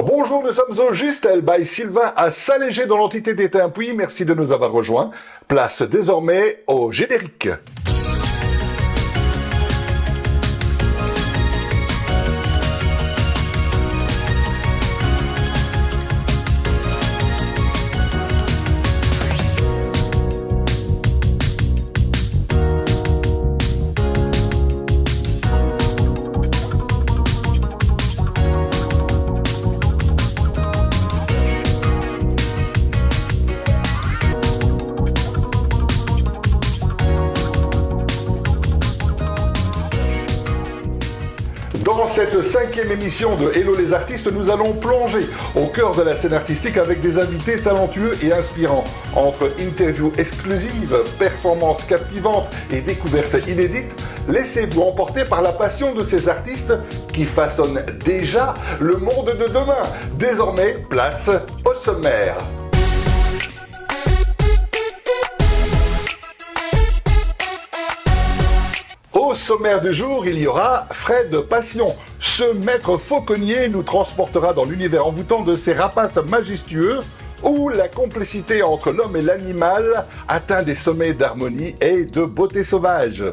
Bonjour, nous sommes au Justel by Sylvain à Saint-Léger dans l'entité d'Étain-Puy. Merci de nous avoir rejoints. Place désormais au générique. Dans cette 5e émission de Hello les artistes, nous allons plonger au cœur de la scène artistique avec des invités talentueux et inspirants. Entre interviews exclusives, performances captivantes et découvertes inédites, laissez-vous emporter par la passion de ces artistes qui façonnent déjà le monde de demain. Désormais, place au sommaire. Au sommaire du jour, il y aura Fred Passion. Ce maître fauconnier nous transportera dans l'univers envoûtant de ces rapaces majestueux où la complicité entre l'homme et l'animal atteint des sommets d'harmonie et de beauté sauvage.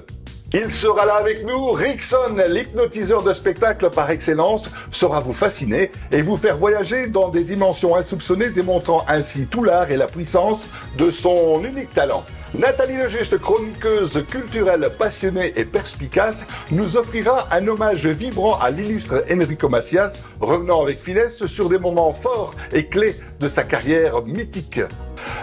Il sera là avec nous, Rickson, l'hypnotiseur de spectacle par excellence, saura vous fasciner et vous faire voyager dans des dimensions insoupçonnées, démontrant ainsi tout l'art et la puissance de son unique talent. Nathalie Lejuste, chroniqueuse culturelle passionnée et perspicace, nous offrira un hommage vibrant à l'illustre Enrico Macias, revenant avec finesse sur des moments forts et clés de sa carrière mythique.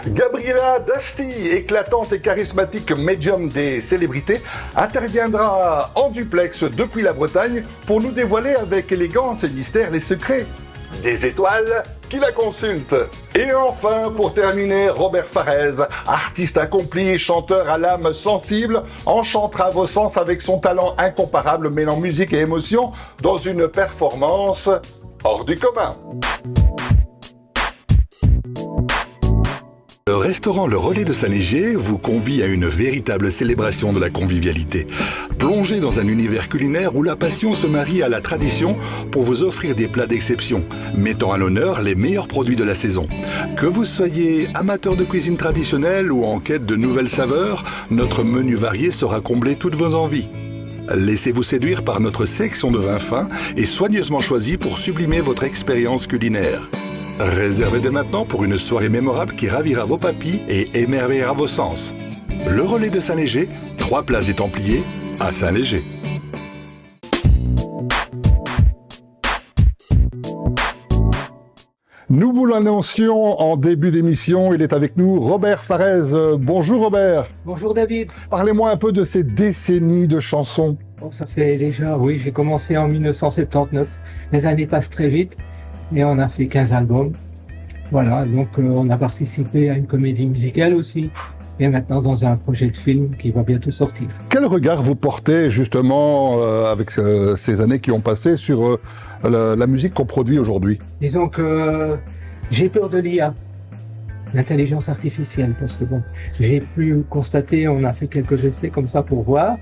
Gabriela Dasti, éclatante et charismatique médium des célébrités, interviendra en duplex depuis la Bretagne pour nous dévoiler avec élégance et mystère les secrets des étoiles qui la consultent. Et enfin, pour terminer, Robert Farez, artiste accompli et chanteur à l'âme sensible, enchantera vos sens avec son talent incomparable mêlant musique et émotion dans une performance hors du commun. Le restaurant Le Relais de Saint-Léger vous convie à une véritable célébration de la convivialité. Plongez dans un univers culinaire où la passion se marie à la tradition pour vous offrir des plats d'exception, mettant à l'honneur les meilleurs produits de la saison. Que vous soyez amateur de cuisine traditionnelle ou en quête de nouvelles saveurs, notre menu varié saura combler toutes vos envies. Laissez-vous séduire par notre sélection de vins fins et soigneusement choisis pour sublimer votre expérience culinaire. Réservez dès maintenant pour une soirée mémorable qui ravira vos papilles et émerveillera vos sens. Le Relais de Saint-Léger, 3 places des Templiers à Saint-Léger. Nous vous l'annoncions en début d'émission, il est avec nous Robert Farez. Bonjour Robert. Bonjour David. Parlez-moi un peu de ces décennies de chansons. Bon, ça fait déjà, oui, j'ai commencé en 1979. Les années passent très vite et on a fait 15 albums. Voilà, donc on a participé à une comédie musicale aussi et maintenant dans un projet de film qui va bientôt sortir. Quel regard vous portez justement avec ces années qui ont passé sur la musique qu'on produit aujourd'hui? Disons que j'ai peur de l'IA, l'intelligence artificielle, parce que bon, j'ai pu constater, on a fait quelques essais comme ça pour voir.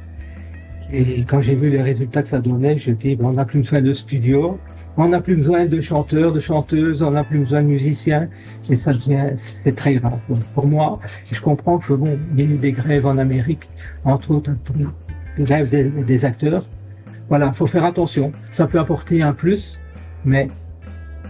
Et quand j'ai vu les résultats que ça donnait, je dis, on n'a plus besoin de studio, on n'a plus besoin de chanteurs, de chanteuses, on n'a plus besoin de musiciens, et ça devient, c'est très grave. Pour moi, je comprends que bon, il y a eu des grèves en Amérique, entre autres, des grèves des acteurs. Voilà, faut faire attention. Ça peut apporter un plus, mais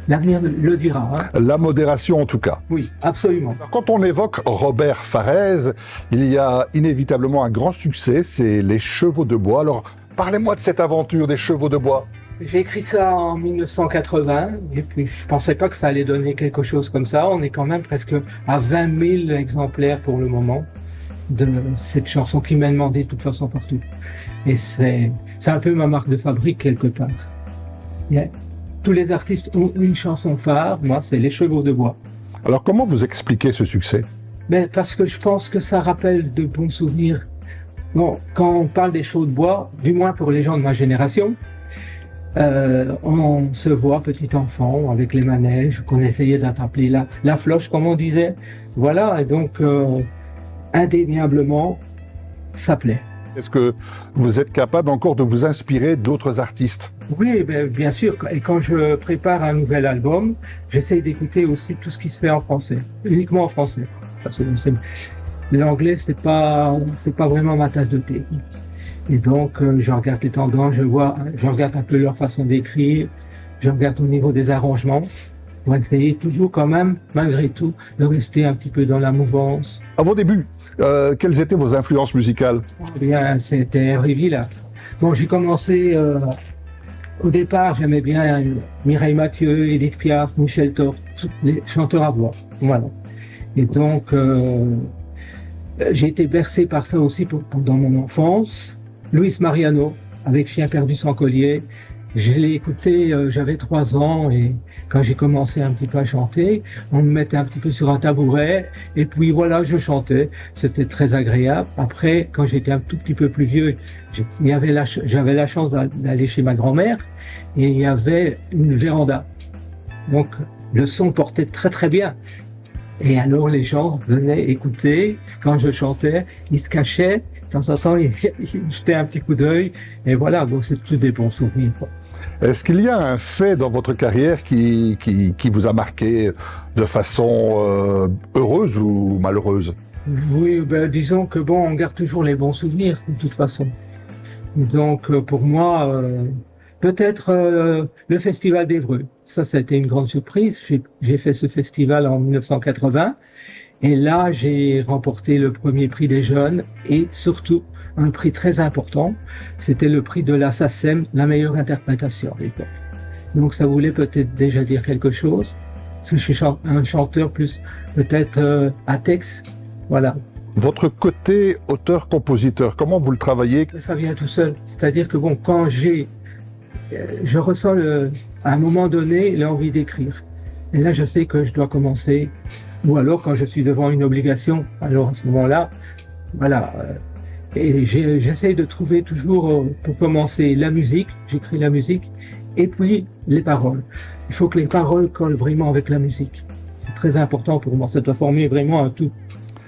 l'avenir le dira. Hein. La modération en tout cas. Oui, absolument. Quand on évoque Robert Farez, il y a inévitablement un grand succès, c'est Les Chevaux de Bois. Alors, parlez-moi de cette aventure des Chevaux de Bois. J'ai écrit ça en 1980, et puis je pensais pas que ça allait donner quelque chose comme ça. On est quand même presque à 20 000 exemplaires pour le moment de cette chanson qui m'a demandé de toute façon partout. Et c'est un peu ma marque de fabrique quelque part. Tous les artistes ont une chanson phare, moi c'est Les Chevaux de Bois. Alors comment vous expliquez ce succès? Parce que je pense que ça rappelle de bons souvenirs. Bon, quand on parle des chevaux de bois, du moins pour les gens de ma génération, on se voit petit enfant avec les manèges qu'on essayait d'attraper la floche comme on disait. Voilà, et donc indéniablement, ça plaît. Est-ce que vous êtes capable encore de vous inspirer d'autres artistes? Oui, ben, bien sûr. Et quand je prépare un nouvel album, j'essaye d'écouter aussi tout ce qui se fait en français, uniquement en français. Parce que l'anglais, c'est pas vraiment ma tasse de thé. Et donc, je regarde les tendances, je regarde un peu leur façon d'écrire, je regarde au niveau des arrangements, pour essayer toujours quand même, malgré tout, de rester un petit peu dans la mouvance. À vos débuts, quelles étaient vos influences musicales? Eh bien, c'était Hervé Villard. Bon, j'ai commencé, au départ, j'aimais bien Mireille Mathieu, Édith Piaf, Michel Thorne, tous les chanteurs à voix. Voilà. Et donc, j'ai été bercé par ça aussi pendant mon enfance. Luis Mariano, avec Chien perdu sans collier. Je l'ai écouté, j'avais 3 ans et quand j'ai commencé un petit peu à chanter, on me mettait un petit peu sur un tabouret et puis voilà, je chantais. C'était très agréable. Après, quand j'étais un tout petit peu plus vieux, j'avais la chance d'aller chez ma grand-mère et il y avait une véranda. Donc, le son portait très très bien. Et alors, les gens venaient écouter quand je chantais, ils se cachaient. De temps en temps, ils jetaient un petit coup d'œil. Et voilà, bon, c'est tous des bons souvenirs, quoi. Est-ce qu'il y a un fait dans votre carrière qui vous a marqué de façon heureuse ou malheureuse? Oui, ben, disons que bon, on garde toujours les bons souvenirs, de toute façon. Donc, pour moi, peut-être le Festival d'Évreux. Ça a été une grande surprise. J'ai fait ce festival en 1980. Et là, j'ai remporté le premier prix des jeunes et surtout un prix très important. C'était le prix de la SACEM, la meilleure interprétation à l'époque. Donc ça voulait peut-être déjà dire quelque chose. Parce que je suis un chanteur plus peut-être à texte. Voilà. Votre côté auteur-compositeur, comment vous le travaillez? Ça vient tout seul. C'est-à-dire que bon, quand je ressens à un moment donné l'envie d'écrire. Et là, je sais que je dois commencer. Ou alors quand je suis devant une obligation, alors à ce moment-là, voilà. Et j'essaie de trouver toujours, pour commencer, la musique, j'écris la musique, et puis les paroles. Il faut que les paroles collent vraiment avec la musique. C'est très important pour moi, ça doit former vraiment un tout.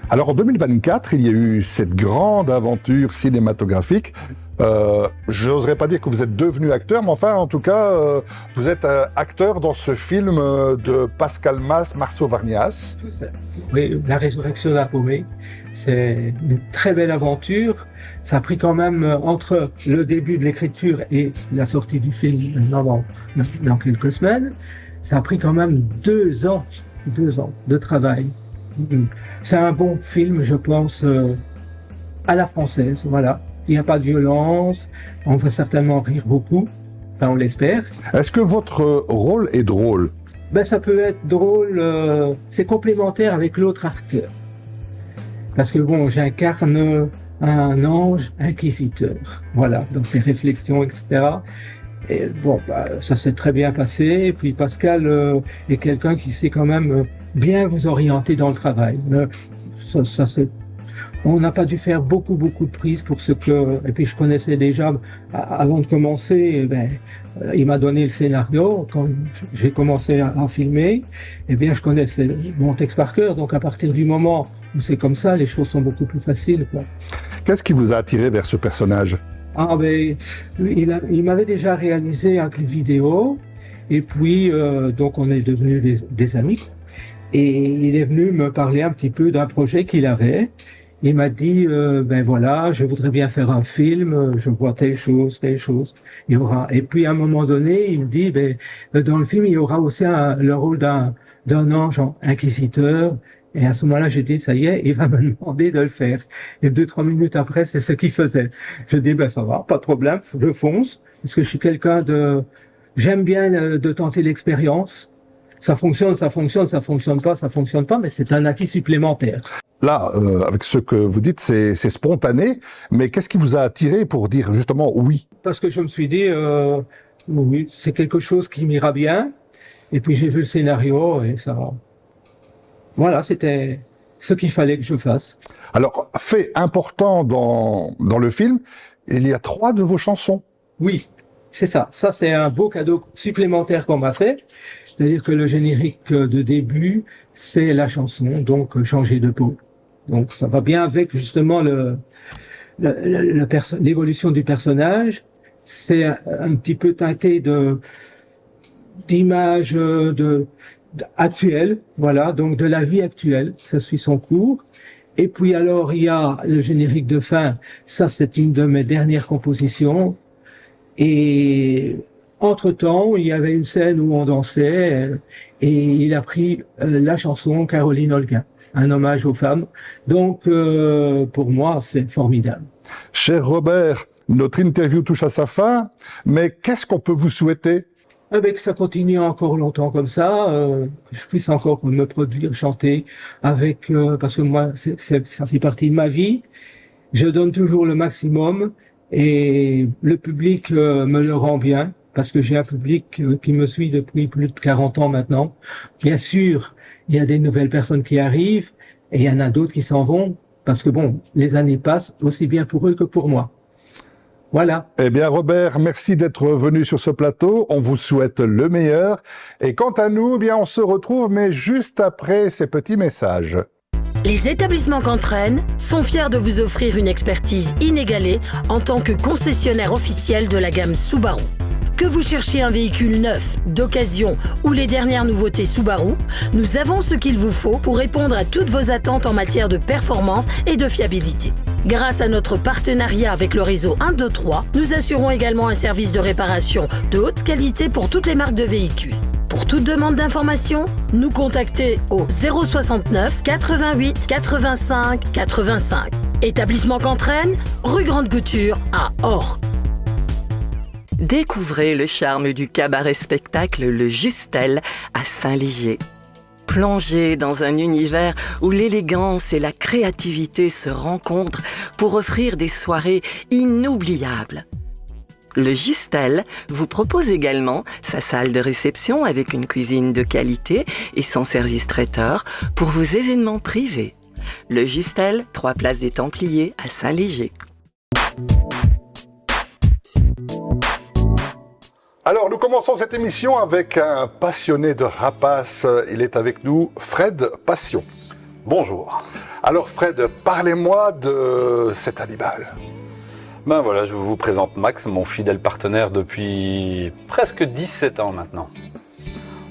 Alors en 2024, il y a eu cette grande aventure cinématographique. Je n'oserais pas dire que vous êtes devenu acteur, mais enfin, en tout cas, vous êtes acteur dans ce film de Pascal Mas, Marceau Varnias. Oui, La Résurrection de la Paumée, c'est une très belle aventure. Ça a pris quand même, entre le début de l'écriture et la sortie du film, dans quelques semaines, ça a pris quand même 2 ans de travail. C'est un bon film, je pense, à la française, voilà. Il n'y a pas de violence, on va certainement rire beaucoup, enfin on l'espère. Est-ce que votre rôle est drôle? Ben ça peut être drôle, c'est complémentaire avec l'autre acteur. Parce que bon, j'incarne un ange inquisiteur, voilà, dans ses réflexions, etc. Et bon, bah, ça s'est très bien passé. Et puis Pascal est quelqu'un qui sait quand même bien vous orienter dans le travail. On n'a pas dû faire beaucoup de prises pour ce que... Et puis je connaissais déjà, avant de commencer, il m'a donné le scénario. Quand j'ai commencé à filmer, eh bien je connaissais mon texte par cœur. Donc à partir du moment où c'est comme ça, les choses sont beaucoup plus faciles, quoi. Qu'est-ce qui vous a attiré vers ce personnage? Ah ben, il m'avait déjà réalisé un clip vidéo. Et puis, donc on est devenus des amis. Et il est venu me parler un petit peu d'un projet qu'il avait. Il m'a dit, ben voilà, je voudrais bien faire un film, je vois telle chose. Il y aura. Et puis à un moment donné, il me dit, ben dans le film, il y aura aussi le rôle d'un ange inquisiteur. Et à ce moment-là, j'ai dit, ça y est, il va me demander de le faire. Et 2-3 minutes après, c'est ce qu'il faisait. Je dis, ben ça va, pas de problème, je fonce, parce que je suis quelqu'un j'aime bien de tenter l'expérience. Ça fonctionne pas, mais c'est un acquis supplémentaire. Là, avec ce que vous dites, c'est spontané, mais qu'est-ce qui vous a attiré pour dire justement oui? Parce que je me suis dit, oui, c'est quelque chose qui m'ira bien. Et puis j'ai vu le scénario et ça... Voilà, c'était ce qu'il fallait que je fasse. Alors, fait important dans le film, il y a 3 de vos chansons. Oui, c'est ça. Ça, c'est un beau cadeau supplémentaire qu'on m'a fait. C'est-à-dire que le générique de début, c'est la chanson, donc Changer de peau. Donc ça va bien avec justement l'évolution du personnage, c'est un petit peu teinté d'images actuelles, voilà, donc de la vie actuelle, ça suit son cours. Et puis alors il y a le générique de fin, ça c'est une de mes dernières compositions. Et entre-temps, il y avait une scène où on dansait et il a pris la chanson Caroline Holguin, un hommage aux femmes. Donc pour moi, c'est formidable. Cher Robert, notre interview touche à sa fin, mais qu'est-ce qu'on peut vous souhaiter? Que ça continue encore longtemps comme ça, que je puisse encore me produire, chanter avec, parce que moi, ça fait partie de ma vie. Je donne toujours le maximum et le public me le rend bien, parce que j'ai un public qui me suit depuis plus de 40 ans maintenant. Bien sûr, il y a des nouvelles personnes qui arrivent et il y en a d'autres qui s'en vont, parce que bon, les années passent aussi bien pour eux que pour moi. Voilà. Eh bien, Robert, merci d'être venu sur ce plateau. On vous souhaite le meilleur. Et quant à nous, eh bien, on se retrouve, mais juste après ces petits messages. Les établissements Cantrenne sont fiers de vous offrir une expertise inégalée en tant que concessionnaire officiel de la gamme Subaru. Que vous cherchiez un véhicule neuf, d'occasion ou les dernières nouveautés Subaru, nous avons ce qu'il vous faut pour répondre à toutes vos attentes en matière de performance et de fiabilité. Grâce à notre partenariat avec le réseau 123, nous assurons également un service de réparation de haute qualité pour toutes les marques de véhicules. Pour toute demande d'information, nous contactez au 069 88 85 85. Établissement Cantrenne, rue Grande Couture à Orc. Découvrez le charme du cabaret-spectacle Le Justel à Saint-Léger. Plongez dans un univers où l'élégance et la créativité se rencontrent pour offrir des soirées inoubliables. Le Justel vous propose également sa salle de réception avec une cuisine de qualité et son service traiteur pour vos événements privés. Le Justel, 3 places des Templiers à Saint-Léger. Alors, nous commençons cette émission avec un passionné de rapaces. Il est avec nous, Fred Passion. Bonjour. Alors, Fred, parlez-moi de cet animal. Ben voilà, je vous présente Max, mon fidèle partenaire depuis presque 17 ans maintenant.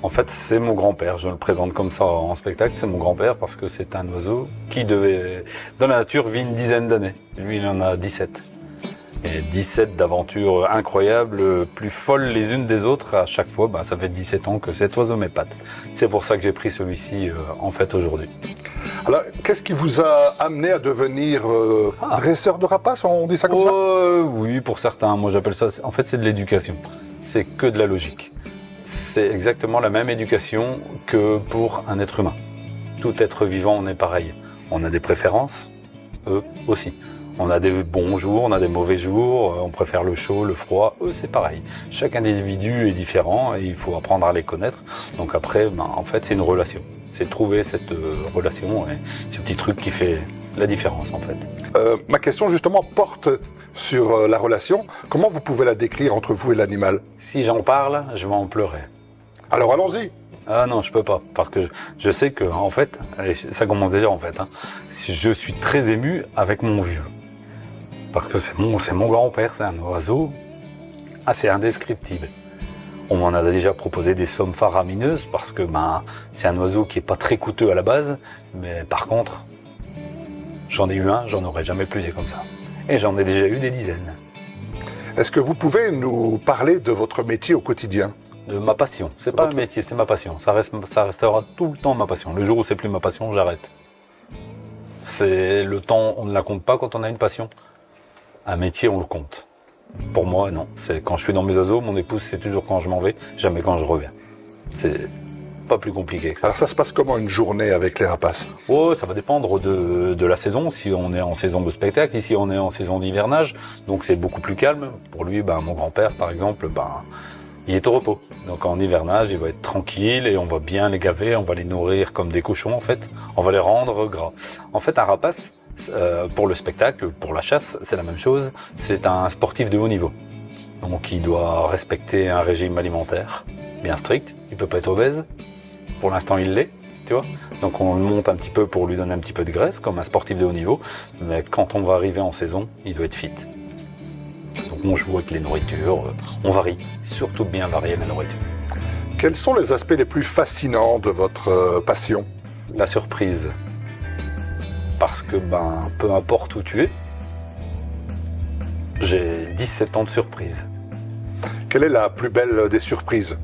En fait, c'est mon grand-père. Je le présente comme ça en spectacle. C'est mon grand-père parce que c'est un oiseau qui devait, dans la nature, vit une dizaine d'années. Lui, il en a 17. Et 17 d'aventures incroyables, plus folles les unes des autres. À chaque fois, ça fait 17 ans que cet oiseau m'épate. C'est pour ça que j'ai pris celui-ci en fait aujourd'hui. Alors, qu'est-ce qui vous a amené à devenir dresseur de rapaces, on dit ça comme ça? Oui, pour certains. Moi, j'appelle ça... En fait, c'est de l'éducation. C'est que de la logique. C'est exactement la même éducation que pour un être humain. Tout être vivant, on est pareil. On a des préférences, eux aussi. On a des bons jours, on a des mauvais jours, on préfère le chaud, le froid, eux c'est pareil. Chaque individu est différent et il faut apprendre à les connaître. Donc après, en fait c'est une relation. C'est trouver cette relation et ce petit truc qui fait la différence en fait. Ma question justement porte sur la relation. Comment vous pouvez la décrire entre vous et l'animal? Si j'en parle, je vais en pleurer. Alors allons-y. Ah non, je peux pas, parce que je sais que en fait, ça commence déjà en fait, je suis très ému avec mon vieux. Parce que c'est mon grand-père, c'est un oiseau assez indescriptible. On m'en a déjà proposé des sommes faramineuses parce que c'est un oiseau qui est pas très coûteux à la base, mais par contre, j'en ai eu un, j'en aurais jamais plus des comme ça. Et j'en ai déjà eu des dizaines. Est-ce que vous pouvez nous parler de votre métier au quotidien? De ma passion. C'est pas un métier, c'est ma passion. Ça restera tout le temps ma passion. Le jour où c'est plus ma passion, j'arrête. C'est le temps, on ne la compte pas quand on a une passion. Un métier, on le compte. Pour moi, non. C'est quand je suis dans mes oiseaux, mon épouse, c'est toujours quand je m'en vais, jamais quand je reviens. C'est pas plus compliqué que ça. Alors ça se passe comment une journée avec les rapaces? Oh, ça va dépendre de la saison. Si on est en saison de spectacle, ici on est en saison d'hivernage, donc c'est beaucoup plus calme. Pour lui, mon grand-père, par exemple, il est au repos. Donc en hivernage, il va être tranquille et on va bien les gaver, on va les nourrir comme des cochons en fait. On va les rendre gras. En fait, un rapace, pour le spectacle, pour la chasse, c'est la même chose. C'est un sportif de haut niveau. Donc il doit respecter un régime alimentaire bien strict. Il peut pas être obèse. Pour l'instant, il l'est. tu vois. Donc on le monte un petit peu pour lui donner un petit peu de graisse, comme un sportif de haut niveau, mais quand on va arriver en saison, il doit être fit. Donc on joue avec les nourritures, on varie, surtout bien varier la nourriture. Quels sont les aspects les plus fascinants de votre passion? La surprise. Parce que, peu importe où tu es, j'ai 17 ans de surprise. Quelle est la plus belle des surprises?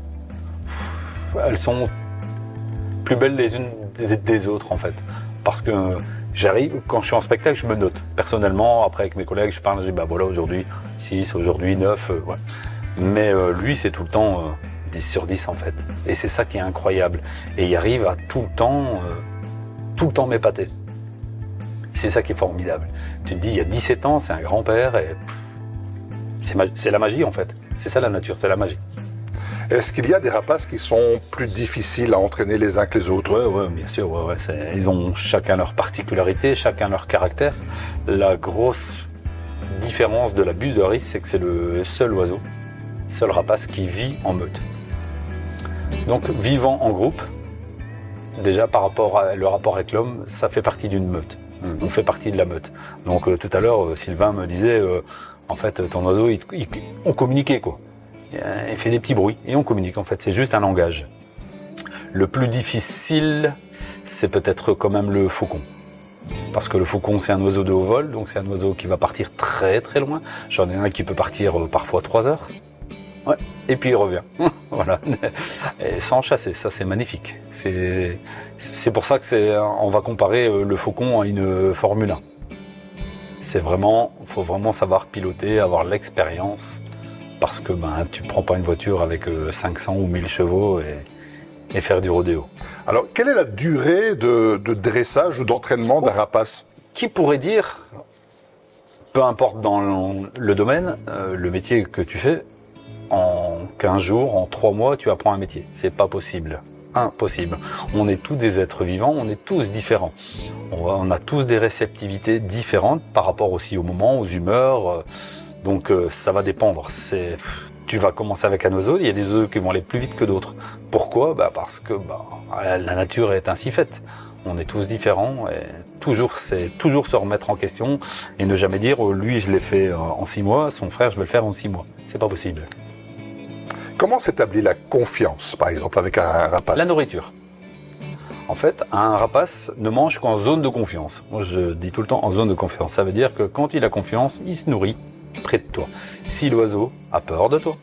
Elles sont plus belles les unes des autres, en fait. Parce que j'arrive, quand je suis en spectacle, je me note. Personnellement, après avec mes collègues, je parle, je dis, voilà, aujourd'hui 6, aujourd'hui 9, ouais. Mais lui, c'est tout le temps 10 sur 10, en fait. Et c'est ça qui est incroyable. Et il arrive à tout le temps m'épater. C'est ça qui est formidable. Tu te dis, il y a 17 ans, c'est un grand-père, et c'est la magie, en fait. C'est ça la nature, c'est la magie. Est-ce qu'il y a des rapaces qui sont plus difficiles à entraîner les uns que les autres? Oui, bien sûr. Ouais, ils ont chacun leur particularité, chacun leur caractère. La grosse différence de la buse de Harris, c'est que c'est le seul oiseau, seul rapace qui vit en meute. Donc, vivant en groupe, déjà par rapport à le rapport avec l'homme, ça fait partie d'une meute. On fait partie de la meute. Donc, tout à l'heure, Sylvain me disait, en fait, ton oiseau, on communiquait, quoi. Il fait des petits bruits et on communique, en fait. C'est juste un langage. Le plus difficile, c'est peut-être quand même le faucon. Parce que le faucon, c'est un oiseau de haut vol, donc c'est un oiseau qui va partir très très loin. J'en ai un qui peut partir parfois 3 heures. Ouais. Et puis il revient. Voilà. Et sans chasser, ça c'est magnifique. C'est pour ça que on va comparer le faucon à une Formule 1. Faut vraiment savoir piloter, avoir l'expérience. Parce que tu prends pas une voiture avec 500 ou 1000 chevaux et faire du rodéo. Alors, quelle est la durée de dressage ou d'entraînement d'un rapace? Qui pourrait dire, peu importe dans le domaine, le métier que tu fais, en 15 jours, en 3 mois, tu apprends un métier. C'est pas possible. Impossible. On est tous des êtres vivants, on est tous différents. On a tous des réceptivités différentes par rapport aussi au moment, aux humeurs. Donc ça va dépendre. Tu vas commencer avec un oiseau, il y a des oiseaux qui vont aller plus vite que d'autres. Pourquoi? Parce que la nature est ainsi faite. On est tous différents et c'est toujours se remettre en question et ne jamais dire lui je l'ai fait en 6 mois, son frère je vais le faire en 6 mois. C'est pas possible. Comment s'établit la confiance, par exemple, avec un rapace? La nourriture. En fait, un rapace ne mange qu'en zone de confiance. Moi je dis tout le temps en zone de confiance. Ça veut dire que quand il a confiance, il se nourrit près de toi. Si l'oiseau a peur de toi,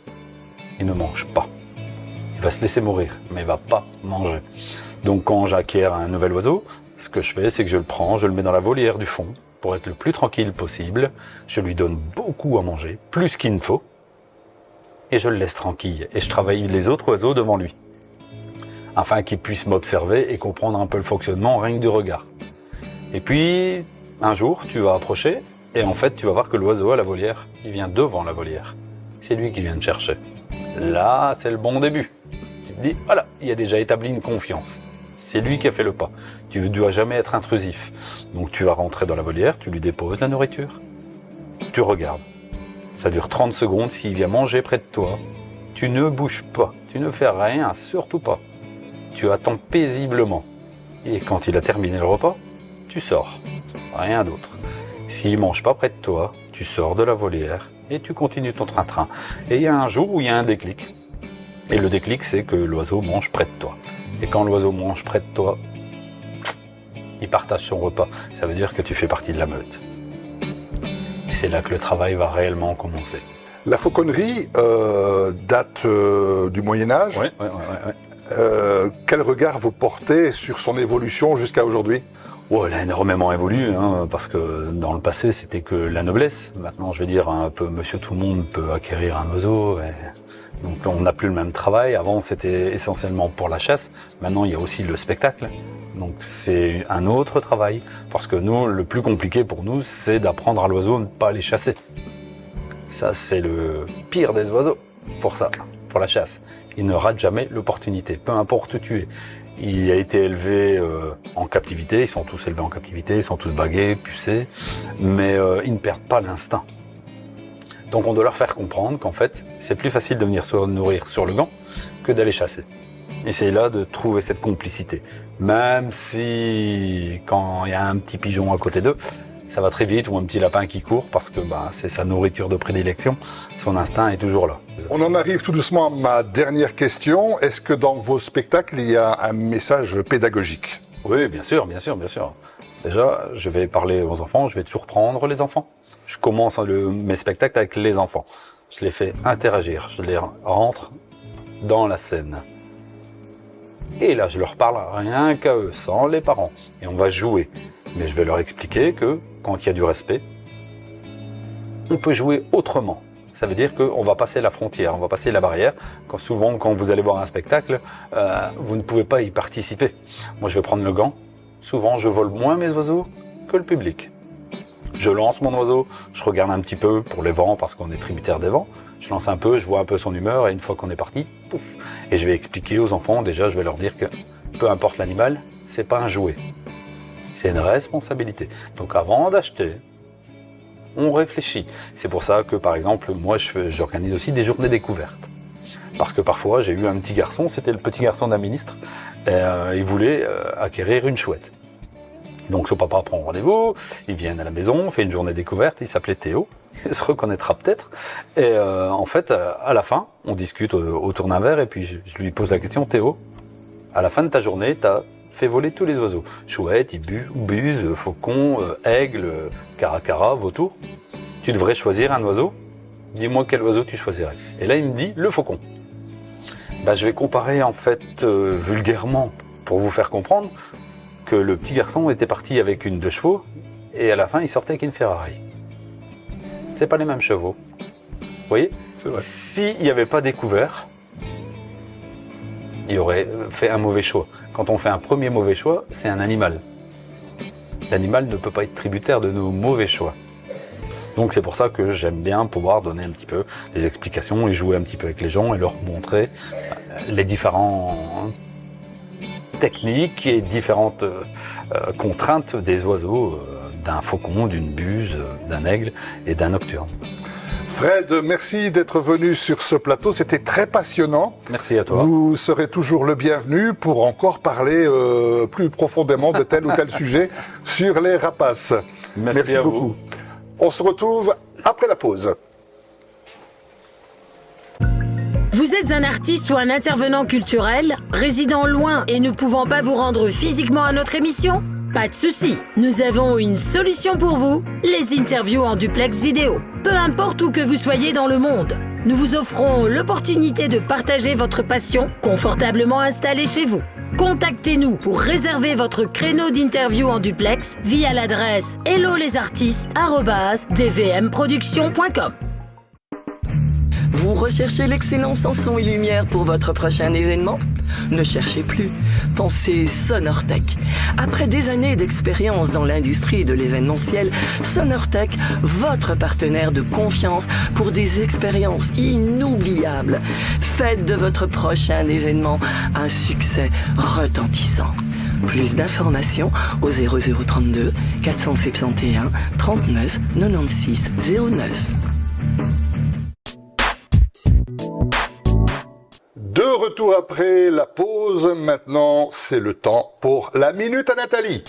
il ne mange pas. Il va se laisser mourir, mais il va pas manger. Donc quand j'acquiers un nouvel oiseau, ce que je fais, c'est que je le prends, je le mets dans la volière du fond pour être le plus tranquille possible. Je lui donne beaucoup à manger, plus qu'il ne faut, et je le laisse tranquille. Et je travaille les autres oiseaux devant lui, afin qu'il puisse m'observer et comprendre un peu le fonctionnement rien que du regard. Et puis, un jour, tu vas approcher, et en fait, tu vas voir que l'oiseau à la volière, il vient devant la volière. C'est lui qui vient te chercher. Là, c'est le bon début. Tu te dis, voilà, il a déjà établi une confiance. C'est lui qui a fait le pas. Tu ne dois jamais être intrusif. Donc tu vas rentrer dans la volière, tu lui déposes la nourriture. Tu regardes. Ça dure 30 secondes. S'il vient manger près de toi, tu ne bouges pas. Tu ne fais rien, surtout pas. Tu attends paisiblement. Et quand il a terminé le repas, tu sors. Rien d'autre. S'il ne mange pas près de toi, tu sors de la volière et tu continues ton train-train. Et il y a un jour où il y a un déclic. Et le déclic, c'est que l'oiseau mange près de toi. Et quand l'oiseau mange près de toi, il partage son repas. Ça veut dire que tu fais partie de la meute. Et c'est là que le travail va réellement commencer. La fauconnerie date du Moyen-Âge. Oui. Quel regard vous portez sur son évolution jusqu'à aujourd'hui? Elle a énormément évolué, parce que dans le passé, c'était que la noblesse. Maintenant, je veux dire, un peu monsieur tout le monde peut acquérir un oiseau. Donc on n'a plus le même travail. Avant, c'était essentiellement pour la chasse. Maintenant, il y a aussi le spectacle. Donc c'est un autre travail. Parce que nous, le plus compliqué pour nous, c'est d'apprendre à l'oiseau à ne pas les chasser. Ça, c'est le pire des oiseaux pour ça, pour la chasse. Il ne rate jamais l'opportunité, peu importe où tu es. Il a été élevé en captivité, ils sont tous élevés en captivité, ils sont tous bagués, pucés, mais ils ne perdent pas l'instinct. Donc on doit leur faire comprendre qu'en fait, c'est plus facile de venir se nourrir sur le gant que d'aller chasser. Essayez là de trouver cette complicité. Même si, quand il y a un petit pigeon à côté d'eux, ça va très vite, ou un petit lapin qui court, parce que c'est sa nourriture de prédilection, son instinct est toujours là. On en arrive tout doucement à ma dernière question. Est-ce que dans vos spectacles, il y a un message pédagogique? Oui, bien sûr, bien sûr, bien sûr. Déjà, je vais parler aux enfants, je vais toujours prendre les enfants. Je commence mes spectacles avec les enfants. Je les fais interagir, je les rentre dans la scène. Et là, je leur parle rien qu'à eux, sans les parents. Et on va jouer. Mais je vais leur expliquer que quand il y a du respect, on peut jouer autrement. Ça veut dire qu'on va passer la frontière, on va passer la barrière. Souvent, quand vous allez voir un spectacle, vous ne pouvez pas y participer. Moi, je vais prendre le gant. Souvent, je vole moins mes oiseaux que le public. Je lance mon oiseau, je regarde un petit peu pour les vents, parce qu'on est tributaire des vents. Je lance un peu, je vois un peu son humeur, et une fois qu'on est parti, pouf. Et je vais expliquer aux enfants, déjà, je vais leur dire que peu importe l'animal, c'est pas un jouet. C'est une responsabilité. Donc avant d'acheter, on réfléchit. C'est pour ça que, par exemple, moi, j'organise aussi des journées découvertes. Parce que parfois, j'ai eu un petit garçon, c'était le petit garçon d'un ministre, et il voulait acquérir une chouette. Donc son papa prend rendez-vous, ils viennent à la maison, on fait une journée découverte, il s'appelait Théo, il se reconnaîtra peut-être. Et en fait, à la fin, on discute autour d'un verre, et puis je lui pose la question, Théo, à la fin de ta journée, tu as fait voler tous les oiseaux. Chouette, buse, faucon, aigle, caracara, vautour. Tu devrais choisir un oiseau. Dis-moi quel oiseau tu choisirais. Et là, il me dit le faucon. Je vais comparer en fait vulgairement pour vous faire comprendre que le petit garçon était parti avec une 2 chevaux et à la fin, il sortait avec une Ferrari. C'est pas les mêmes chevaux. Vous voyez ? S'il n'y avait pas découvert, il aurait fait un mauvais choix. Quand on fait un premier mauvais choix, c'est un animal. L'animal ne peut pas être tributaire de nos mauvais choix. Donc c'est pour ça que j'aime bien pouvoir donner un petit peu des explications et jouer un petit peu avec les gens et leur montrer les différentes techniques et différentes contraintes des oiseaux, d'un faucon, d'une buse, d'un aigle et d'un nocturne. Fred, merci d'être venu sur ce plateau, c'était très passionnant. Merci à toi. Vous serez toujours le bienvenu pour encore parler plus profondément de tel ou tel sujet sur les rapaces. Merci à beaucoup. Vous. On se retrouve après la pause. Vous êtes un artiste ou un intervenant culturel, résidant loin et ne pouvant pas vous rendre physiquement à notre émission ? Pas de souci, nous avons une solution pour vous, les interviews en duplex vidéo. Peu importe où que vous soyez dans le monde, nous vous offrons l'opportunité de partager votre passion confortablement installé chez vous. Contactez-nous pour réserver votre créneau d'interview en duplex via l'adresse hellolesartistes@dvmproduction.com. Vous recherchez l'excellence en son et lumière pour votre prochain événement ? Ne cherchez plus, pensez Sonortech. Après des années d'expérience dans l'industrie de l'événementiel, Sonortech, votre partenaire de confiance pour des expériences inoubliables. Faites de votre prochain événement un succès retentissant. Plus d'informations au 0032 471 39 96 09. De retour après la pause, maintenant c'est le temps pour la Minute à Nathalie.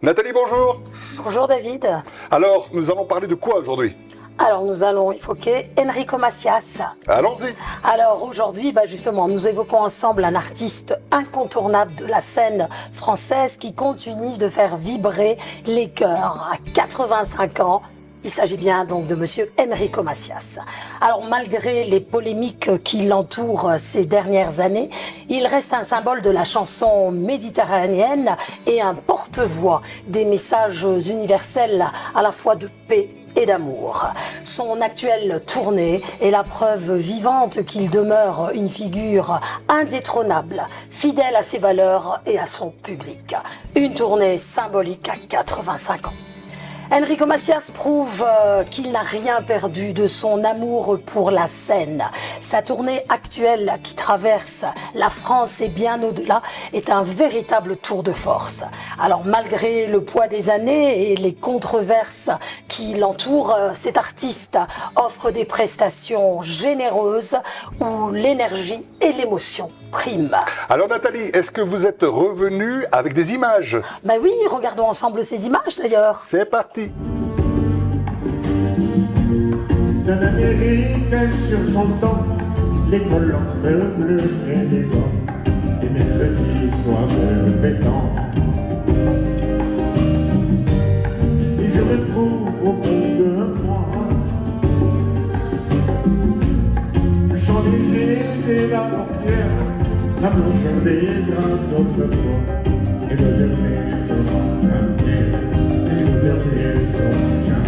Nathalie, bonjour. Bonjour David. Alors, nous allons parler de quoi aujourd'hui ? Alors nous allons évoquer Enrico Macias. Allons-y. Alors aujourd'hui, justement, nous évoquons ensemble un artiste incontournable de la scène française qui continue de faire vibrer les cœurs à 85 ans. Il s'agit bien donc de monsieur Enrico Macias. Alors malgré les polémiques qui l'entourent ces dernières années, il reste un symbole de la chanson méditerranéenne et un porte-voix des messages universels à la fois de paix et d'amour. Son actuelle tournée est la preuve vivante qu'il demeure une figure indétrônable, fidèle à ses valeurs et à son public. Une tournée symbolique à 85 ans. Enrico Macias prouve qu'il n'a rien perdu de son amour pour la scène. Sa tournée actuelle qui traverse la France et bien au-delà est un véritable tour de force. Alors malgré le poids des années et les controverses qui l'entourent, cet artiste offre des prestations généreuses où l'énergie et l'émotion priment. Alors Nathalie, est-ce que vous êtes revenue avec des images? Ben oui, regardons ensemble ces images d'ailleurs. C'est parti. D'un Amérique sur son temps, les collants bleus et des gants, les mercredis soirs pétants. Et je retrouve au fond de moi le chant léger des lamentières, la bouche des grains d'autrefois, et le dernier sera jamais, et le dernier sera jamais.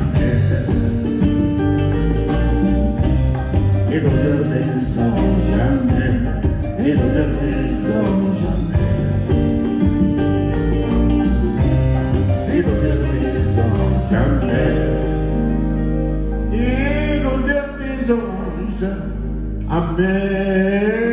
Et l'odeur des sans jamais, et l'odeur des sans jamais, et l'odeur des sans jamais, et l'odeur des oranges amères.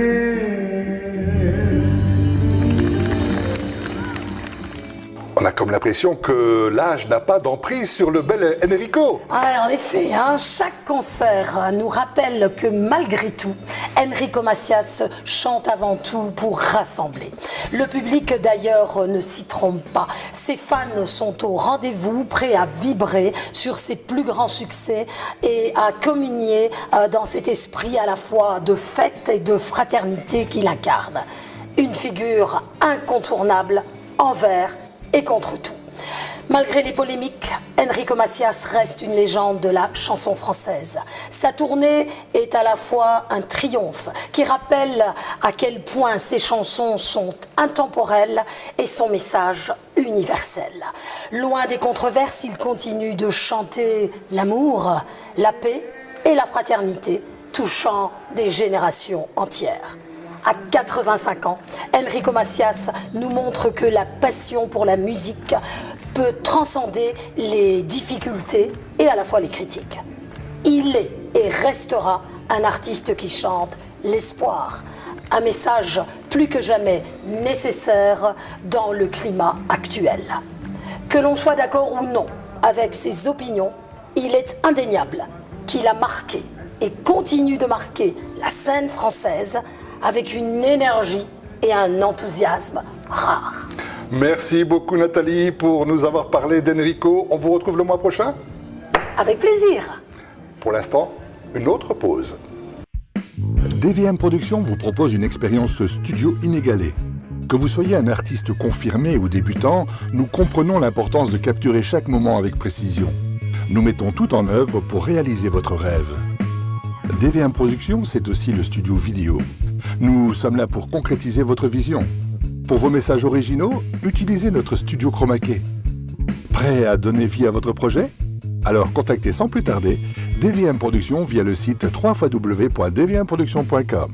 On a comme l'impression que l'âge n'a pas d'emprise sur le bel Enrico. Ah, en effet, chaque concert nous rappelle que malgré tout, Enrico Macias chante avant tout pour rassembler. Le public d'ailleurs ne s'y trompe pas. Ses fans sont au rendez-vous, prêts à vibrer sur ses plus grands succès et à communier dans cet esprit à la fois de fête et de fraternité qu'il incarne. Une figure incontournable envers et contre tout. Malgré les polémiques, Enrico Macias reste une légende de la chanson française. Sa tournée est à la fois un triomphe qui rappelle à quel point ses chansons sont intemporelles et son message universel. Loin des controverses, il continue de chanter l'amour, la paix et la fraternité, touchant des générations entières. À 85 ans, Enrico Macias nous montre que la passion pour la musique peut transcender les difficultés et à la fois les critiques. Il est et restera un artiste qui chante l'espoir, un message plus que jamais nécessaire dans le climat actuel. Que l'on soit d'accord ou non avec ses opinions, il est indéniable qu'il a marqué et continue de marquer la scène française avec une énergie et un enthousiasme rares. Merci beaucoup Nathalie pour nous avoir parlé d'Enrico. On vous retrouve le mois prochain? Avec plaisir. Pour l'instant, une autre pause. DVM Productions vous propose une expérience studio inégalée. Que vous soyez un artiste confirmé ou débutant, nous comprenons l'importance de capturer chaque moment avec précision. Nous mettons tout en œuvre pour réaliser votre rêve. DVM Productions, c'est aussi le studio vidéo. Nous sommes là pour concrétiser votre vision. Pour vos messages originaux, utilisez notre studio chroma key. Prêt à donner vie à votre projet? Alors contactez sans plus tarder DVM Productions via le site www.dvmproduction.com.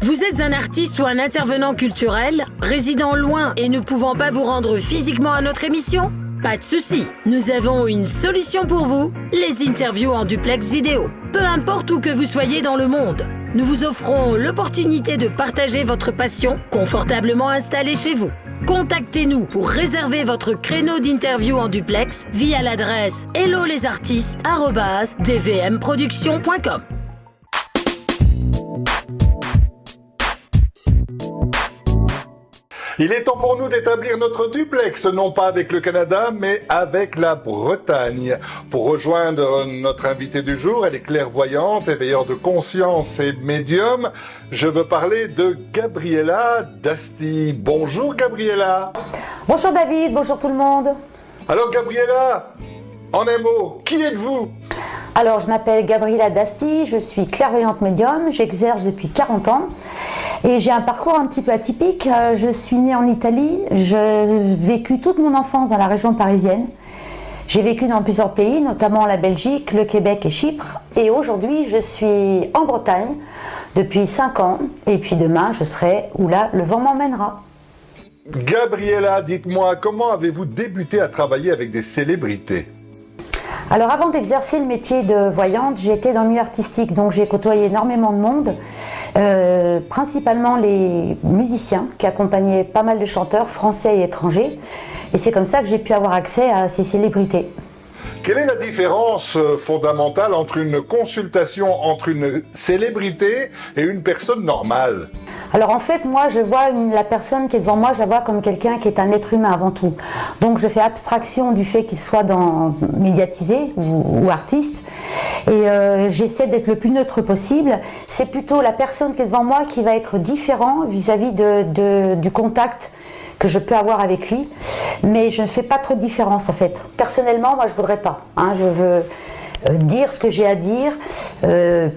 Vous êtes un artiste ou un intervenant culturel, résidant loin et ne pouvant pas vous rendre physiquement à notre émission? Pas de souci, nous avons une solution pour vous, les interviews en duplex vidéo. Peu importe où que vous soyez dans le monde, nous vous offrons l'opportunité de partager votre passion confortablement installée chez vous. Contactez-nous pour réserver votre créneau d'interview en duplex via l'adresse hellolesartistes@dvmproduction.com. Il est temps pour nous d'établir notre duplex, non pas avec le Canada, mais avec la Bretagne. Pour rejoindre notre invitée du jour, elle est clairvoyante, éveilleur de conscience et médium. Je veux parler de Gabriela Dasti. Bonjour Gabriela. Bonjour David, bonjour tout le monde. Alors Gabriela, en un mot, qui êtes-vous? Alors je m'appelle Gabriela Dasti, je suis clairvoyante médium, j'exerce depuis 40 ans. Et j'ai un parcours un petit peu atypique. Je suis née en Italie, j'ai vécu toute mon enfance dans la région parisienne. J'ai vécu dans plusieurs pays, notamment la Belgique, le Québec et Chypre. Et aujourd'hui, je suis en Bretagne depuis 5 ans. Et puis demain, je serai où là, le vent m'emmènera. Gabriela, dites-moi, comment avez-vous débuté à travailler avec des célébrités? Alors avant d'exercer le métier de voyante, j'ai été dans le milieu artistique, donc j'ai côtoyé énormément de monde, principalement les musiciens qui accompagnaient pas mal de chanteurs français et étrangers, et c'est comme ça que j'ai pu avoir accès à ces célébrités. Quelle est la différence fondamentale entre une consultation entre une célébrité et une personne normale? Alors en fait, moi, je vois la personne qui est devant moi, je la vois comme quelqu'un qui est un être humain avant tout. Donc je fais abstraction du fait qu'il soit médiatisé ou artiste, et j'essaie d'être le plus neutre possible. C'est plutôt la personne qui est devant moi qui va être différent vis-à-vis du contact que je peux avoir avec lui, mais je ne fais pas trop de différence en fait. Personnellement, moi je voudrais pas, je veux dire ce que j'ai à dire,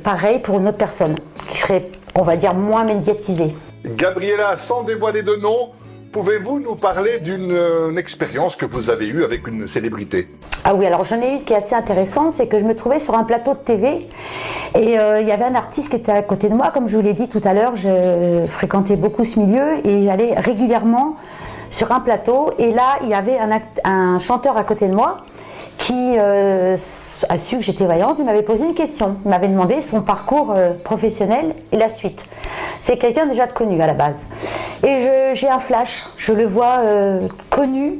pareil pour une autre personne, qui serait, on va dire, moins médiatisée. Gabriela, sans dévoiler de nom, pouvez-vous nous parler d'une expérience que vous avez eue avec une célébrité? Ah oui, alors j'en ai une qui est assez intéressante, c'est que je me trouvais sur un plateau de TV, et il y avait un artiste qui était à côté de moi, comme je vous l'ai dit tout à l'heure, je fréquentais beaucoup ce milieu, et j'allais régulièrement sur un plateau, et là il y avait un chanteur à côté de moi, qui a su que j'étais voyante. Il m'avait posé une question, il m'avait demandé son parcours professionnel et la suite. C'est quelqu'un déjà de connu à la base. Et j'ai un flash, je le vois connu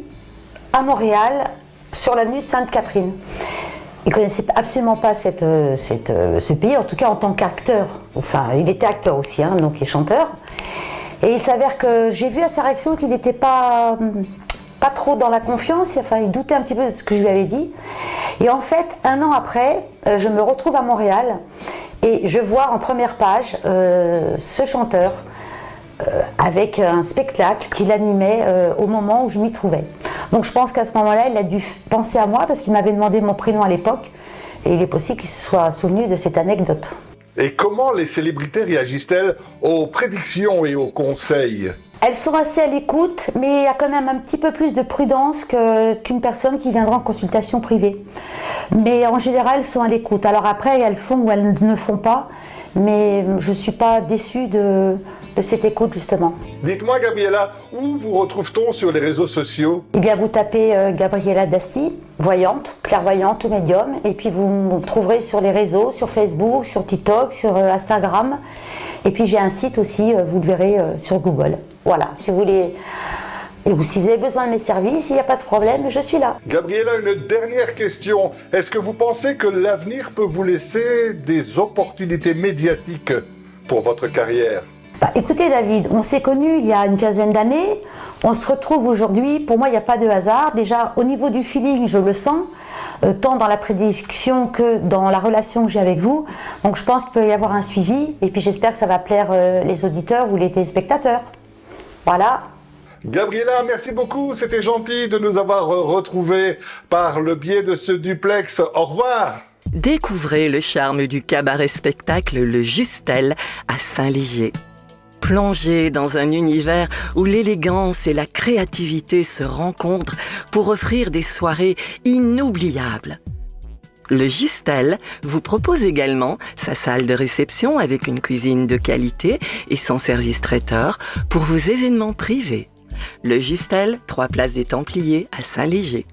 à Montréal sur la nuit de Sainte-Catherine. Il ne connaissait absolument pas ce pays, en tout cas en tant qu'acteur. Enfin, il était acteur aussi, donc il est chanteur. Et il s'avère que j'ai vu à sa réaction qu'il n'était pas trop dans la confiance, enfin il doutait un petit peu de ce que je lui avais dit. Et en fait, 1 an après, je me retrouve à Montréal et je vois en première page ce chanteur avec un spectacle qu'il animait au moment où je m'y trouvais. Donc je pense qu'à ce moment-là, il a dû penser à moi parce qu'il m'avait demandé mon prénom à l'époque et il est possible qu'il se soit souvenu de cette anecdote. Et comment les célébrités réagissent-elles aux prédictions et aux conseils? Elles sont assez à l'écoute, mais il y a quand même un petit peu plus de prudence qu'une personne qui viendra en consultation privée. Mais en général, elles sont à l'écoute. Alors après, elles font ou elles ne font pas, mais je ne suis pas déçue de cette écoute, justement. Dites-moi, Gabriela, où vous retrouve-t-on sur les réseaux sociaux? Eh bien, vous tapez Gabriela Dasti, voyante, clairvoyante ou médium, et puis vous me trouverez sur les réseaux, sur Facebook, sur TikTok, sur Instagram. Et puis j'ai un site aussi, vous le verrez sur Google. Voilà, si vous voulez, et si vous avez besoin de mes services, il n'y a pas de problème, je suis là. Gabriela, une dernière question. Est-ce que vous pensez que l'avenir peut vous laisser des opportunités médiatiques pour votre carrière? Écoutez David, on s'est connus il y a une quinzaine d'années, on se retrouve aujourd'hui, pour moi il n'y a pas de hasard. Déjà au niveau du feeling, je le sens, tant dans la prédiction que dans la relation que j'ai avec vous. Donc je pense qu'il peut y avoir un suivi, et puis j'espère que ça va plaire les auditeurs ou les téléspectateurs. Voilà. Gabriela, merci beaucoup, c'était gentil de nous avoir retrouvés par le biais de ce duplex. Au revoir. Découvrez le charme du cabaret-spectacle Le Justel à Saint-Léger. Plongez dans un univers où l'élégance et la créativité se rencontrent pour offrir des soirées inoubliables. Le Justel vous propose également sa salle de réception avec une cuisine de qualité et son service traiteur pour vos événements privés. Le Justel, 3 places des Templiers à Saint-Léger.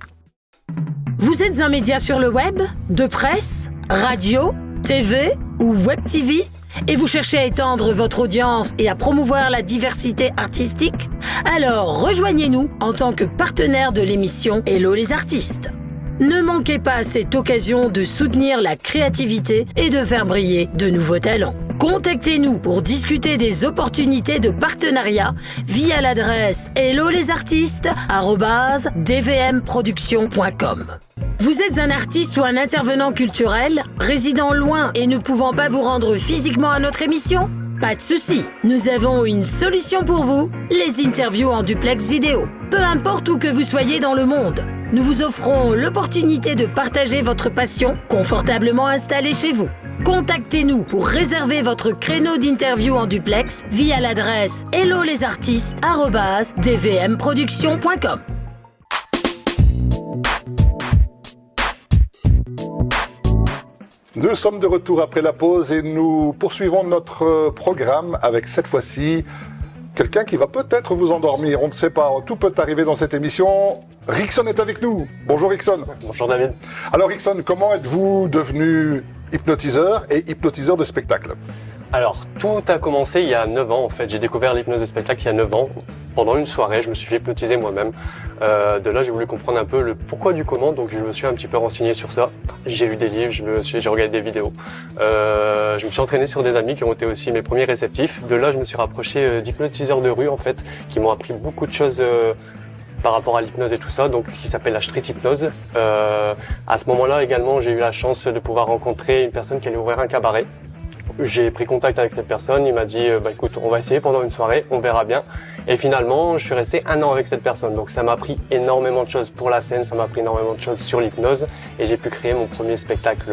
Vous êtes un média sur le web, de presse, radio, TV ou web TV et vous cherchez à étendre votre audience et à promouvoir la diversité artistique? Alors rejoignez-nous en tant que partenaire de l'émission Hello les artistes. Ne manquez pas cette occasion de soutenir la créativité et de faire briller de nouveaux talents. Contactez-nous pour discuter des opportunités de partenariat via l'adresse hellolesartistes@dvmproduction.com. Vous êtes un artiste ou un intervenant culturel, résidant loin et ne pouvant pas vous rendre physiquement à notre émission? Pas de souci, nous avons une solution pour vous, les interviews en duplex vidéo. Peu importe où que vous soyez dans le monde, nous vous offrons l'opportunité de partager votre passion confortablement installé chez vous. Contactez-nous pour réserver votre créneau d'interview en duplex via l'adresse hellolesartistes@dvmproduction.com. Nous sommes de retour après la pause et nous poursuivons notre programme avec cette fois-ci quelqu'un qui va peut-être vous endormir, on ne sait pas, tout peut arriver dans cette émission. Rickson est avec nous. Bonjour Rickson. Bonjour David. Alors Rickson, comment êtes-vous devenu hypnotiseur et hypnotiseur de spectacle? Alors, tout a commencé il y a 9 ans en fait. J'ai découvert l'hypnose de spectacle il y a 9 ans. Pendant une soirée, je me suis fait hypnotiser moi-même. De là, j'ai voulu comprendre un peu le pourquoi du comment, donc je me suis un petit peu renseigné sur ça. J'ai lu des livres, j'ai regardé des vidéos. Je me suis entraîné sur des amis qui ont été aussi mes premiers réceptifs. De là, je me suis rapproché d'hypnotiseurs de rue en fait, qui m'ont appris beaucoup de choses par rapport à l'hypnose et tout ça, donc qui s'appelle la street hypnose. À ce moment-là également, j'ai eu la chance de pouvoir rencontrer une personne qui allait ouvrir un cabaret. J'ai pris contact avec cette personne, il m'a dit écoute, on va essayer pendant une soirée, on verra bien. Et finalement, je suis resté 1 an avec cette personne. Donc ça m'a appris énormément de choses pour la scène, ça m'a appris énormément de choses sur l'hypnose et j'ai pu créer mon premier spectacle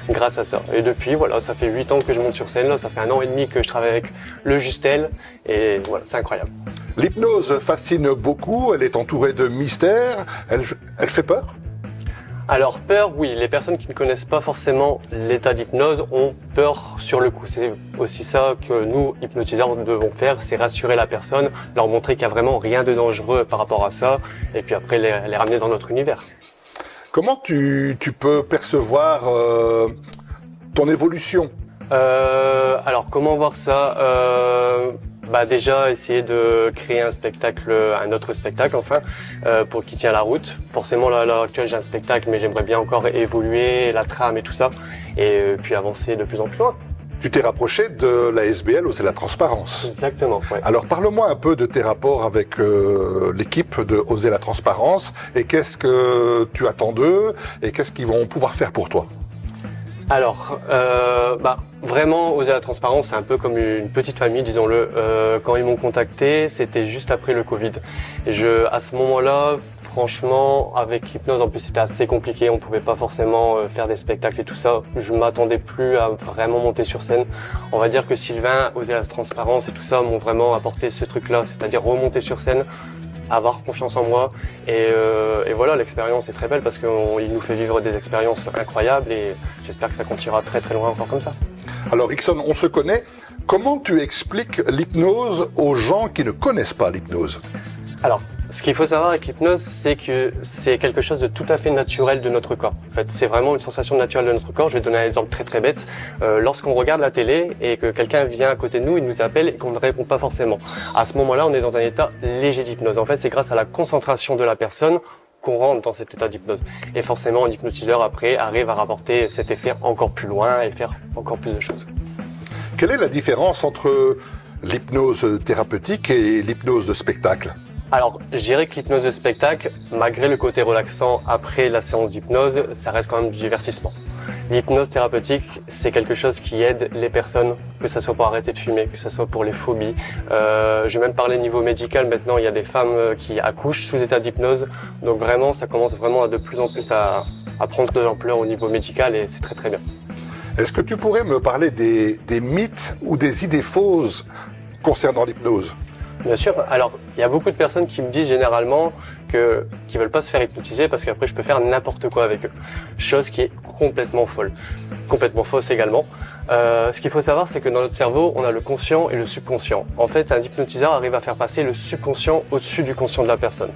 grâce à ça. Et depuis, voilà, ça fait 8 ans que je monte sur scène, là, ça fait 1 an et demi que je travaille avec le Justel et voilà, c'est incroyable. L'hypnose fascine beaucoup, elle est entourée de mystères, elle fait peur? Alors peur, oui, les personnes qui ne connaissent pas forcément l'état d'hypnose ont peur sur le coup. C'est aussi ça que nous, hypnotiseurs, devons faire, c'est rassurer la personne, leur montrer qu'il n'y a vraiment rien de dangereux par rapport à ça, et puis après les ramener dans notre univers. Comment tu peux percevoir ton évolution? Alors comment voir ça déjà essayer de créer un autre spectacle enfin, pour qui tient la route. Forcément là, à l'heure actuelle j'ai un spectacle mais j'aimerais bien encore évoluer, la trame et tout ça, et puis avancer de plus en plus loin. Tu t'es rapproché de la SBL, Oser la Transparence. Exactement, ouais. Alors parle-moi un peu de tes rapports avec l'équipe de Oser la Transparence, et qu'est-ce que tu attends d'eux, et qu'est-ce qu'ils vont pouvoir faire pour toi? Alors, vraiment, Oser la Transparence, c'est un peu comme une petite famille, disons-le. Quand ils m'ont contacté, c'était juste après le Covid. Et à ce moment-là, franchement, avec l'hypnose, en plus, c'était assez compliqué. On pouvait pas forcément faire des spectacles et tout ça. Je m'attendais plus à vraiment monter sur scène. On va dire que Sylvain, Oser la Transparence et tout ça m'ont vraiment apporté ce truc-là, c'est-à-dire remonter sur scène, avoir confiance en moi et voilà, l'expérience est très belle parce qu'il nous fait vivre des expériences incroyables et j'espère que ça continuera très très loin encore comme ça. Alors Rickson, on se connaît, comment tu expliques l'hypnose aux gens qui ne connaissent pas l'hypnose? Alors, ce qu'il faut savoir avec l'hypnose, c'est que c'est quelque chose de tout à fait naturel de notre corps. En fait, c'est vraiment une sensation naturelle de notre corps. Je vais donner un exemple très très bête. Lorsqu'on regarde la télé et que quelqu'un vient à côté de nous, il nous appelle et qu'on ne répond pas forcément. À ce moment-là, on est dans un état léger d'hypnose. En fait, c'est grâce à la concentration de la personne qu'on rentre dans cet état d'hypnose. Et forcément, un hypnotiseur après arrive à rapporter cet effet encore plus loin et faire encore plus de choses. Quelle est la différence entre l'hypnose thérapeutique et l'hypnose de spectacle? Alors, je dirais que l'hypnose de spectacle, malgré le côté relaxant après la séance d'hypnose, ça reste quand même du divertissement. L'hypnose thérapeutique, c'est quelque chose qui aide les personnes, que ce soit pour arrêter de fumer, que ce soit pour les phobies. Je vais même parler niveau médical maintenant, il y a des femmes qui accouchent sous état d'hypnose. Donc vraiment, ça commence vraiment de plus en plus à prendre de l'ampleur au niveau médical et c'est très très bien. Est-ce que tu pourrais me parler des mythes ou des idées fausses concernant l'hypnose? Bien sûr. Alors, il y a beaucoup de personnes qui me disent généralement qui veulent pas se faire hypnotiser parce qu'après je peux faire n'importe quoi avec eux. Chose qui est complètement folle. Complètement fausse également. Ce qu'il faut savoir, c'est que dans notre cerveau, on a le conscient et le subconscient. En fait, un hypnotiseur arrive à faire passer le subconscient au-dessus du conscient de la personne.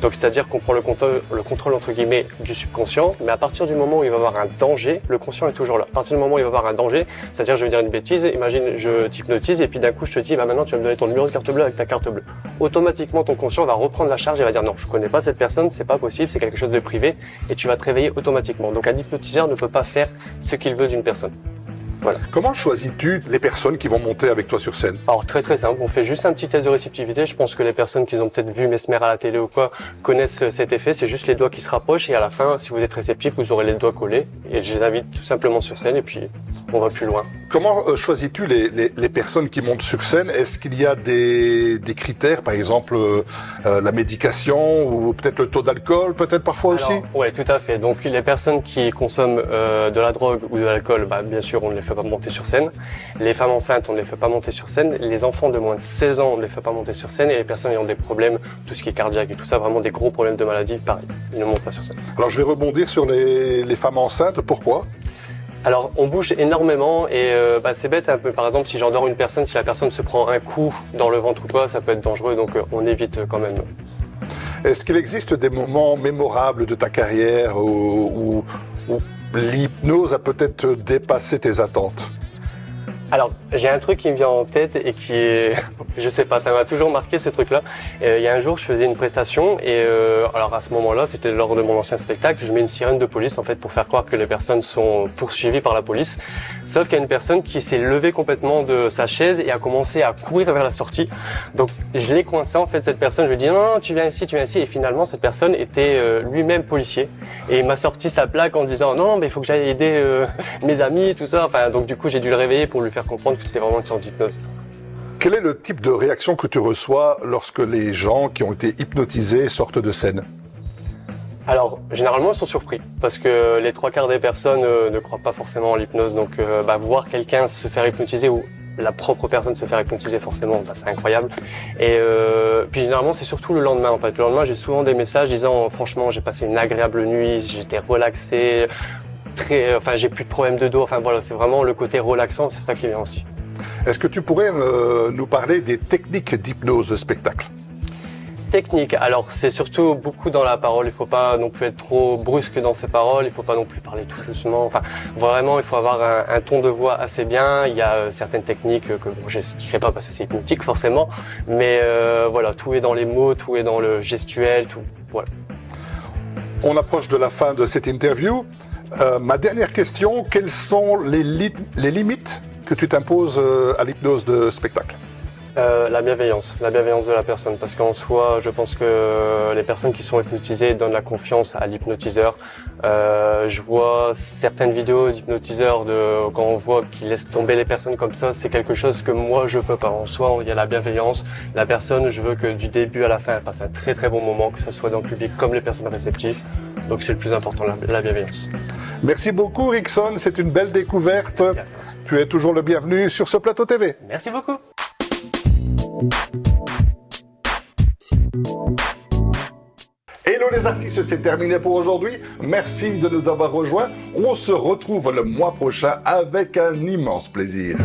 Donc, c'est-à-dire qu'on prend le contrôle entre guillemets du subconscient, mais à partir du moment où il va y avoir un danger, le conscient est toujours là. À partir du moment où il va y avoir un danger, c'est-à-dire, je vais dire une bêtise, imagine, je t'hypnotise et puis d'un coup, je te dis, maintenant, tu vas me donner ton numéro de carte bleue avec ta carte bleue. Automatiquement, ton conscient va reprendre la charge et va dire, non, je connais pas cette personne, c'est pas possible, c'est quelque chose de privé, et tu vas te réveiller automatiquement. Donc, un hypnotiseur ne peut pas faire ce qu'il veut d'une personne. Voilà. Comment choisis-tu les personnes qui vont monter avec toi sur scène? Alors très très simple, on fait juste un petit test de réceptivité. Je pense que les personnes qui ont peut-être vu Mesmer à la télé ou quoi connaissent cet effet. C'est juste les doigts qui se rapprochent et à la fin, si vous êtes réceptif, vous aurez les doigts collés. Et je les invite tout simplement sur scène et puis on va plus loin. Comment choisis-tu les personnes qui montent sur scène? Est-ce qu'il y a des critères, par exemple la médication ou peut-être le taux d'alcool, peut-être parfois aussi? Oui, tout à fait. Donc les personnes qui consomment de la drogue ou de l'alcool, bien sûr, on ne les fait pas monter sur scène. Les femmes enceintes, on ne les fait pas monter sur scène. Les enfants de moins de 16 ans, on ne les fait pas monter sur scène. Et les personnes ayant des problèmes, tout ce qui est cardiaque et tout ça, vraiment des gros problèmes de maladie, pareil, ils ne montent pas sur scène. Alors je vais rebondir sur les femmes enceintes. Pourquoi? Alors, on bouge énormément et c'est bête un peu. Par exemple, si j'endors une personne, si la personne se prend un coup dans le ventre ou quoi, ça peut être dangereux, donc on évite quand même. Est-ce qu'il existe des moments mémorables de ta carrière où l'hypnose a peut-être dépassé tes attentes? Alors, j'ai un truc qui me vient en tête et qui est, je sais pas, ça m'a toujours marqué ce truc-là. Il y a un jour, je faisais une prestation et alors à ce moment-là, c'était lors de mon ancien spectacle, je mets une sirène de police en fait pour faire croire que les personnes sont poursuivies par la police. Sauf qu'il y a une personne qui s'est levée complètement de sa chaise et a commencé à courir vers la sortie. Donc, je l'ai coincé en fait cette personne. Je lui ai dit non, tu viens ici, tu viens ici. Et finalement, cette personne était lui-même policier et il m'a sorti sa plaque en disant non, mais il faut que j'aille aider mes amis, tout ça. Enfin, donc du coup, j'ai dû le réveiller pour lui faire comprendre que c'était vraiment une sorte d'hypnose. Quel est le type de réaction que tu reçois lorsque les gens qui ont été hypnotisés sortent de scène? Alors, généralement, ils sont surpris parce que les 3/4 des personnes ne croient pas forcément en l'hypnose. Donc, voir quelqu'un se faire hypnotiser ou la propre personne se faire hypnotiser, forcément, c'est incroyable. Et puis, généralement, c'est surtout le lendemain. En fait, le lendemain, j'ai souvent des messages disant franchement, j'ai passé une agréable nuit, j'étais relaxé, j'ai plus de problème de dos. Enfin voilà, c'est vraiment le côté relaxant, c'est ça qui vient aussi. Est-ce que tu pourrais nous parler des techniques d'hypnose de spectacle? Technique, alors c'est surtout beaucoup dans la parole, il faut pas non plus être trop brusque dans ses paroles, il faut pas non plus parler tout doucement, enfin vraiment il faut avoir un ton de voix assez bien, il y a certaines techniques que je n'expliquerai pas parce que c'est hypnotique forcément, mais voilà, tout est dans les mots, tout est dans le gestuel, tout, voilà. On approche de la fin de cette interview. Ma dernière question, quelles sont les limites que tu t'imposes à l'hypnose de spectacle? La bienveillance de la personne, parce qu'en soi, je pense que les personnes qui sont hypnotisées donnent la confiance à l'hypnotiseur. Je vois certaines vidéos d'hypnotiseurs quand on voit qu'ils laissent tomber les personnes comme ça, c'est quelque chose que moi je peux pas. En soi, il y a la bienveillance. La personne, je veux que du début à la fin, elle passe un très très bon moment, que ce soit dans le public comme les personnes réceptives. Donc c'est le plus important, la bienveillance. Merci beaucoup Rickson, c'est une belle découverte. Tu es toujours le bienvenu sur ce plateau TV. Merci beaucoup. Hello les artistes, c'est terminé pour aujourd'hui. Merci de nous avoir rejoints. On se retrouve le mois prochain avec un immense plaisir.